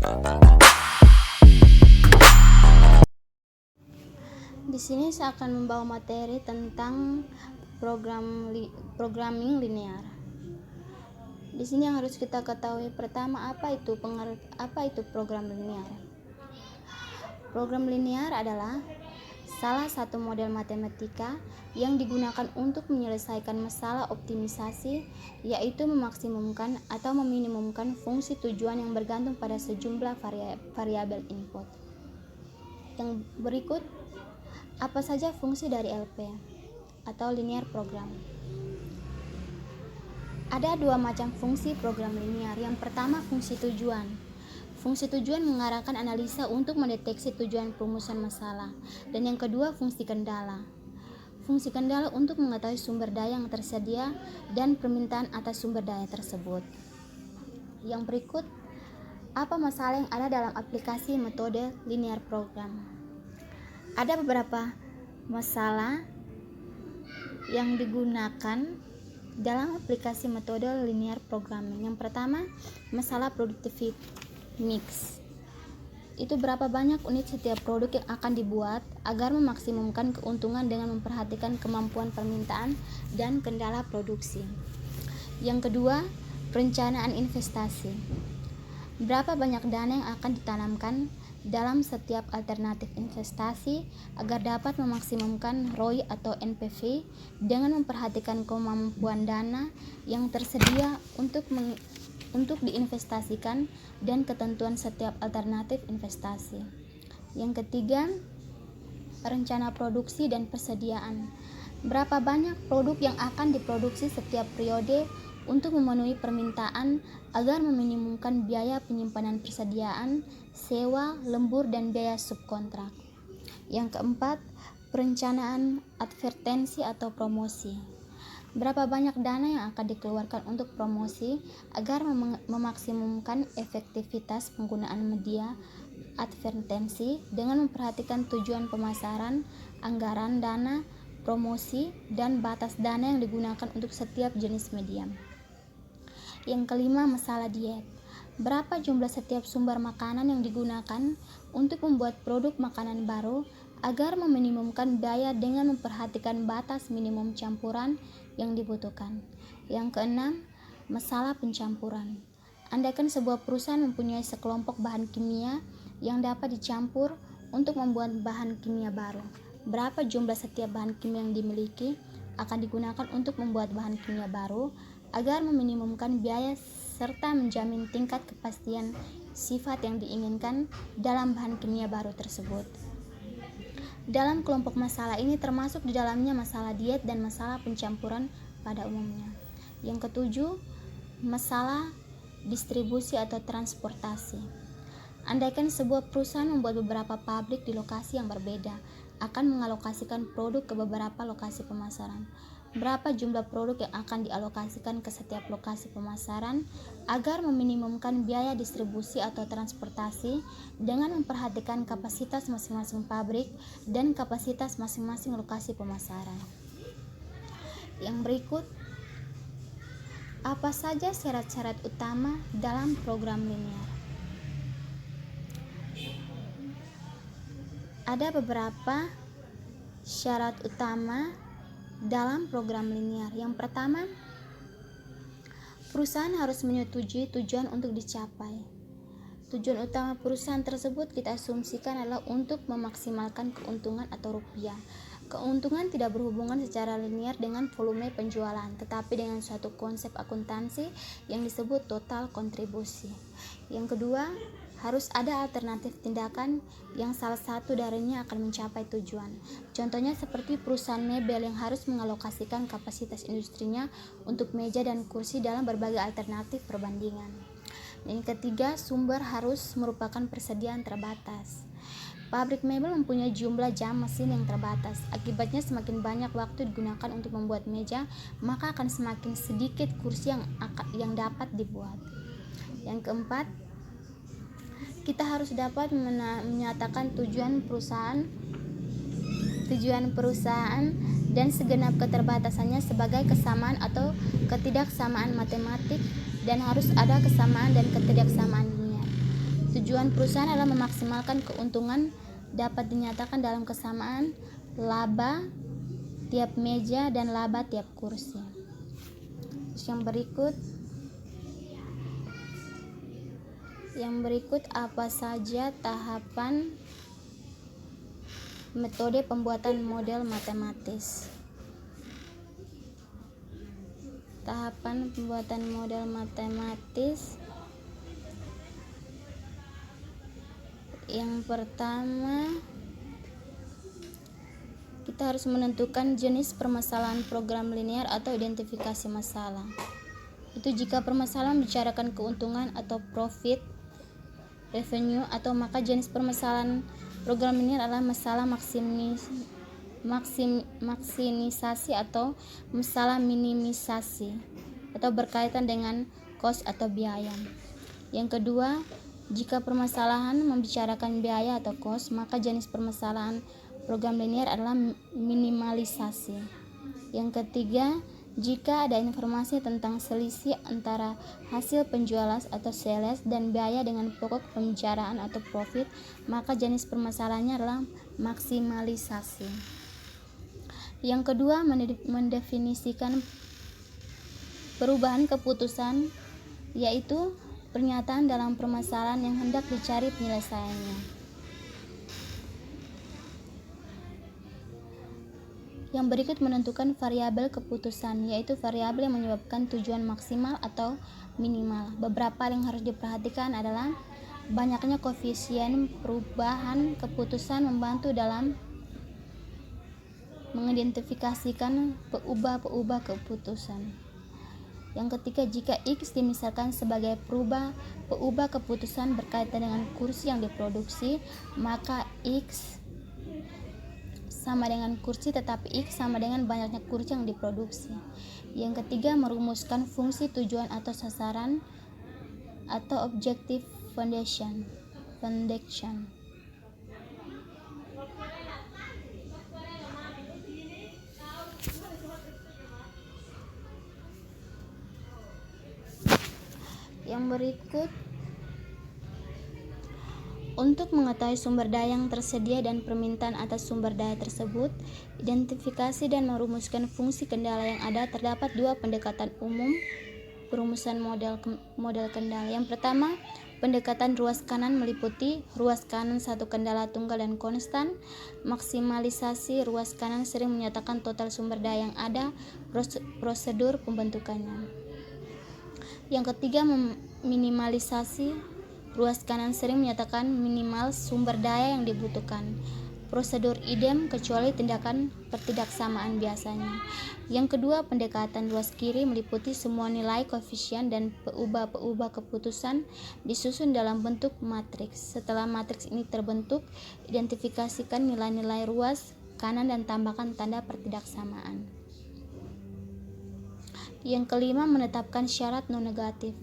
Di sini saya akan membawa materi tentang programming linear. Di sini yang harus kita ketahui pertama, apa itu program linear? Program linear adalah salah satu model matematika yang digunakan untuk menyelesaikan masalah optimisasi, yaitu memaksimumkan atau meminimumkan fungsi tujuan yang bergantung pada sejumlah variabel input. Yang berikut, apa saja fungsi dari LP atau linear program? Ada dua macam fungsi program linear. Yang pertama, fungsi tujuan. Fungsi tujuan mengarahkan analisa untuk mendeteksi tujuan perumusan masalah. Dan yang kedua, fungsi kendala. Fungsi kendala untuk mengetahui sumber daya yang tersedia dan permintaan atas sumber daya tersebut. Yang berikut, apa masalah yang ada dalam aplikasi metode linear program? Ada beberapa masalah yang digunakan dalam aplikasi metode linear programming. Yang pertama, masalah productivity mix. Itu berapa banyak unit setiap produk yang akan dibuat agar memaksimumkan keuntungan dengan memperhatikan kemampuan permintaan dan kendala produksi. Yang kedua, perencanaan investasi. Berapa banyak dana yang akan ditanamkan dalam setiap alternatif investasi agar dapat memaksimumkan ROI atau NPV dengan memperhatikan kemampuan dana yang tersedia untuk diinvestasikan dan ketentuan setiap alternatif investasi. Yang ketiga, rencana produksi dan persediaan. Berapa banyak produk yang akan diproduksi setiap periode untuk memenuhi permintaan agar meminimumkan biaya penyimpanan persediaan, sewa, lembur, dan biaya subkontrak. Yang keempat, perencanaan advertensi atau promosi. Berapa banyak dana yang akan dikeluarkan untuk promosi agar memaksimumkan efektivitas penggunaan media advertensi dengan memperhatikan tujuan pemasaran, anggaran dana, promosi, dan batas dana yang digunakan untuk setiap jenis media. Yang kelima, masalah diet. Berapa jumlah setiap sumber makanan yang digunakan untuk membuat produk makanan baru agar meminimumkan biaya dengan memperhatikan batas minimum campuran yang dibutuhkan. Yang keenam, masalah pencampuran. Andaikan sebuah perusahaan mempunyai sekelompok bahan kimia yang dapat dicampur untuk membuat bahan kimia baru. Berapa jumlah setiap bahan kimia yang dimiliki akan digunakan untuk membuat bahan kimia baru agar meminimumkan biaya serta menjamin tingkat kepastian sifat yang diinginkan dalam bahan kimia baru tersebut. Dalam kelompok masalah ini termasuk di dalamnya masalah diet dan masalah pencampuran pada umumnya. Yang ketujuh, masalah distribusi atau transportasi. Andaikan sebuah perusahaan membuat beberapa pabrik di lokasi yang berbeda, akan mengalokasikan produk ke beberapa lokasi pemasaran. Berapa jumlah produk yang akan dialokasikan ke setiap lokasi pemasaran agar meminimumkan biaya distribusi atau transportasi dengan memperhatikan kapasitas masing-masing pabrik dan kapasitas masing-masing lokasi pemasaran. Yang berikut, apa saja syarat-syarat utama dalam program linear? Ada beberapa syarat utama dalam program linear. Yang pertama, perusahaan harus menyetujui tujuan untuk dicapai. Tujuan utama perusahaan tersebut kita asumsikan adalah untuk memaksimalkan keuntungan atau rupiah. Keuntungan tidak berhubungan secara linear dengan volume penjualan, tetapi dengan suatu konsep akuntansi yang disebut total kontribusi. Yang kedua, harus ada alternatif tindakan yang salah satu darinya akan mencapai tujuan. Contohnya seperti perusahaan mebel yang harus mengalokasikan kapasitas industrinya untuk meja dan kursi dalam berbagai alternatif perbandingan. Yang ketiga, sumber harus merupakan persediaan terbatas. Pabrik mebel mempunyai jumlah jam mesin yang terbatas. Akibatnya semakin banyak waktu digunakan untuk membuat meja, maka akan semakin sedikit kursi yang dapat dibuat. Yang keempat, kita harus dapat menyatakan tujuan perusahaan dan segenap keterbatasannya sebagai kesamaan atau ketidaksamaan matematik, dan harus ada kesamaan dan ketidaksamaan linear. Tujuan perusahaan adalah memaksimalkan keuntungan dapat dinyatakan dalam kesamaan laba tiap meja dan laba tiap kursi. Yang berikut apa saja tahapan metode pembuatan model matematis. Tahapan pembuatan model matematis. Yang pertama, kita harus menentukan jenis permasalahan program linear atau identifikasi masalah. Itu jika permasalahan membicarakan keuntungan atau profit, revenue, atau maka jenis permasalahan program linear adalah masalah maksimisasi atau masalah minimisasi atau berkaitan dengan cost atau biaya. Yang kedua, jika permasalahan membicarakan biaya atau cost, maka jenis permasalahan program linear adalah minimalisasi. Yang ketiga, jika ada informasi tentang selisih antara hasil penjualan atau sales dan biaya dengan pokok pembicaraan atau profit, maka jenis permasalahannya adalah maksimalisasi. Yang kedua, mendefinisikan perubahan keputusan, yaitu pernyataan dalam permasalahan yang hendak dicari penyelesaiannya. Yang berikut menentukan variabel keputusan, yaitu variabel yang menyebabkan tujuan maksimal atau minimal. Beberapa yang harus diperhatikan adalah banyaknya koefisien perubahan keputusan membantu dalam mengidentifikasikan peubah keputusan. Yang ketiga, jika X dimisalkan sebagai peubah keputusan berkaitan dengan kursi yang diproduksi, maka X sama dengan kursi, tetapi X sama dengan banyaknya kursi yang diproduksi. Yang ketiga, merumuskan fungsi tujuan atau sasaran atau objective function. Yang berikut, untuk mengetahui sumber daya yang tersedia dan permintaan atas sumber daya tersebut, identifikasi dan merumuskan fungsi kendala yang ada, terdapat dua pendekatan umum perumusan model kendala. Yang pertama, pendekatan ruas kanan meliputi ruas kanan satu kendala tunggal dan konstan. Maksimalisasi ruas kanan sering menyatakan total sumber daya yang ada, prosedur pembentukannya. Yang ketiga, minimalisasi ruas kanan sering menyatakan minimal sumber daya yang dibutuhkan. Prosedur idem kecuali tindakan pertidaksamaan biasanya. Yang kedua, pendekatan ruas kiri meliputi semua nilai koefisien dan peubah keputusan disusun dalam bentuk matriks. Setelah matriks ini terbentuk, identifikasikan nilai-nilai ruas kanan dan tambahkan tanda pertidaksamaan. Yang kelima, menetapkan syarat non negatif.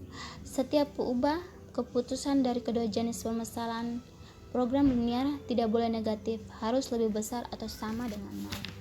Setiap peubah keputusan dari kedua jenis permasalahan program linear tidak boleh negatif, harus lebih besar atau sama dengan 0.